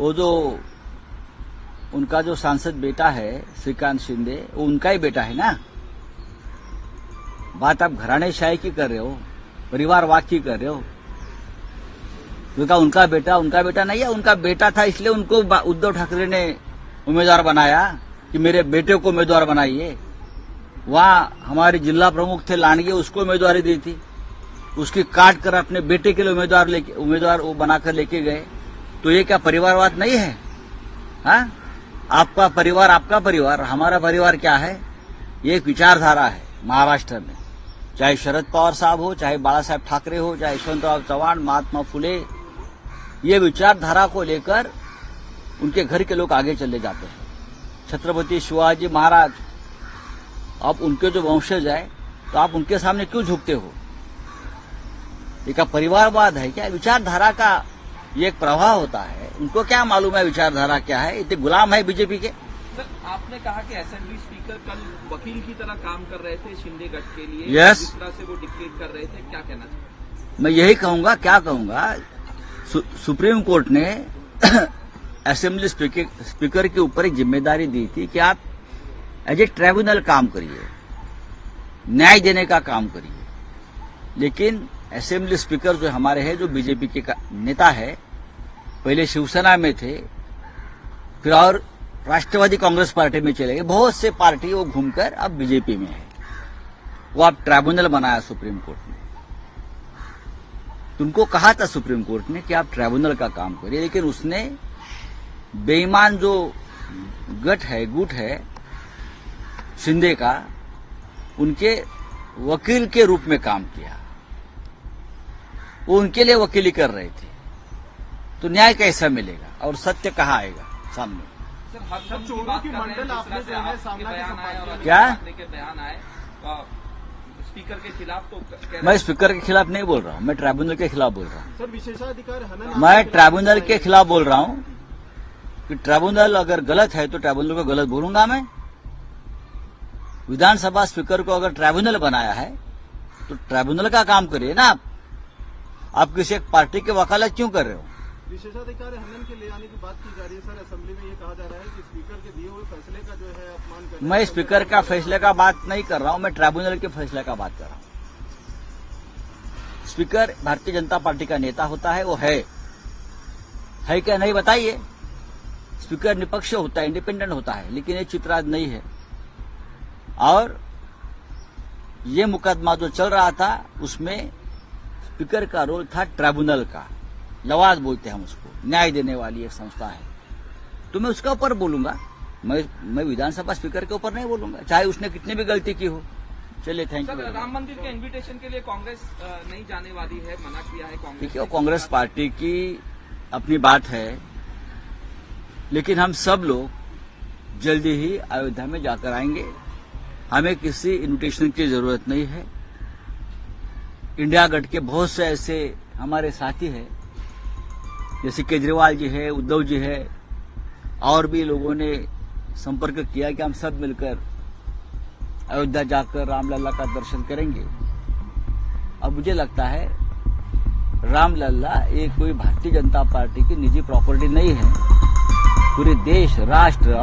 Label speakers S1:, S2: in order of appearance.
S1: वो जो उनका जो सांसद बेटा है श्रीकांत शिंदे, वो उनका ही बेटा है ना। बात आप घराणेशाही की कर रहे हो, परिवारवाद की कर रहे हो। उनका बेटा नहीं है, उनका बेटा था इसलिए उनको उद्धव ठाकरे ने उम्मीदवार बनाया कि मेरे बेटे को उम्मीदवार बनाइए। वहां हमारे जिला प्रमुख थे लांडगे, उसको उम्मीदवारी दी थी, उसकी काट कर अपने बेटे के लिए उम्मीदवार वो बनाकर लेके गए। तो ये क्या परिवारवाद नहीं है? हाँ, आपका परिवार, हमारा परिवार क्या है? ये एक विचारधारा है महाराष्ट्र में, चाहे शरद पवार साहब हो, चाहे बाला साहेब ठाकरे हो, चाहे यशवंतराव चव्हाण, महात्मा फुले, ये विचारधारा को लेकर उनके घर के लोग आगे चले जाते हैं। छत्रपति शिवाजी महाराज, आप उनके जो वंशज है तो आप उनके सामने क्यों झुकते हो? ये क्या परिवारवाद है क्या? विचारधारा का ये एक प्रभाव होता है। उनको क्या मालूम है विचारधारा क्या है? इतने गुलाम है बीजेपी के।
S2: सर, आपने कहा कि असेंबली स्पीकर कल वकील की तरह काम कर रहे थे शिंदे गठ के लिए,
S1: यस,
S2: जिस तरह से वो डिक्टेट कर रहे थे, क्या कहना चाहिए?
S1: मैं यही कहूंगा, क्या कहूंगा, सुप्रीम कोर्ट ने असेंबली स्पीकर के ऊपर एक जिम्मेदारी दी थी कि आप एज ए ट्राइब्यूनल काम करिए, न्याय देने का काम करिए। लेकिन असेंबली स्पीकर जो हमारे हैं, जो बीजेपी के नेता है, पहले शिवसेना में थे, फिर और राष्ट्रवादी कांग्रेस पार्टी में चले गए, बहुत से पार्टी वो घूमकर अब बीजेपी में है। वो अब ट्राइब्यूनल बनाया सुप्रीम कोर्ट ने। तुमको कहा था सुप्रीम कोर्ट ने कि आप ट्राइब्यूनल का काम करिए, लेकिन उसने बेईमान जो गुट है शिंदे का, उनके वकील के रूप में काम किया। वो उनके लिए वकीली कर रहे थे, तो न्याय कैसा मिलेगा और सत्य कहाँ आएगा सामने?
S2: सर, चोरों की मंडल आपने जो है सामना
S1: क्या
S2: के बयान आए स्पीकर के खिलाफ, तो
S1: मैं स्पीकर के खिलाफ नहीं बोल रहा हूँ, मैं ट्राइब्यूनल के खिलाफ बोल रहा हूँ।
S2: सर, विशेषाधिकार हनन,
S1: मैं ट्राइब्यूनल के खिलाफ बोल रहा हूँ कि ट्राइब्यूनल अगर गलत है तो ट्राइब्यूनल को गलत बोलूंगा मैं। विधानसभा स्पीकर को अगर ट्राइब्यूनल बनाया है तो ट्राइब्यूनल का काम करिए ना। आप किसी एक पार्टी के वकालत क्यों कर रहे हो?
S2: विशेषाधिकार हनन के ले आने की बात की जा रही है सर। असेंबली में ये कहा जा रहा है कि स्पीकर के दिए हुए फैसले का जो है अपमान कर रहे हैं।
S1: मैं स्पीकर का फैसले का बात नहीं कर रहा हूं, मैं ट्राइब्यूनल के फैसले का बात कर रहा हूं। स्पीकर भारतीय जनता पार्टी का नेता होता है, वो है क्या नहीं बताइए? स्पीकर निपक्ष होता है, इंडिपेंडेंट होता है, लेकिन ये चित्र आज नहीं है। और ये मुकदमा जो चल रहा था उसमें स्पीकर का रोल था ट्राइब्यूनल का, लवाद बोलते हैं हम उसको, न्याय देने वाली एक संस्था है। तो मैं उसके ऊपर बोलूंगा, मैं विधानसभा स्पीकर के ऊपर नहीं बोलूंगा, चाहे उसने कितनी भी गलती की हो। चलिए, थैंक यू।
S2: राम मंदिर के इन्विटेशन के लिए कांग्रेस नहीं जाने वाली है, मना किया है कांग्रेस।
S1: देखिए, कांग्रेस पार्टी की अपनी बात है, लेकिन हम सब लोग जल्दी ही अयोध्या में जाकर आएंगे। हमें किसी इन्विटेशन की जरूरत नहीं है। इंडिया गठ के बहुत से ऐसे हमारे साथी हैं, जैसे केजरीवाल जी है, उद्धव जी है, और भी लोगों ने संपर्क किया कि हम सब मिलकर अयोध्या जाकर रामलला का दर्शन करेंगे। अब मुझे लगता है रामलला ये कोई भारतीय जनता पार्टी की निजी प्रॉपर्टी नहीं है। पूरे देश, राष्ट्र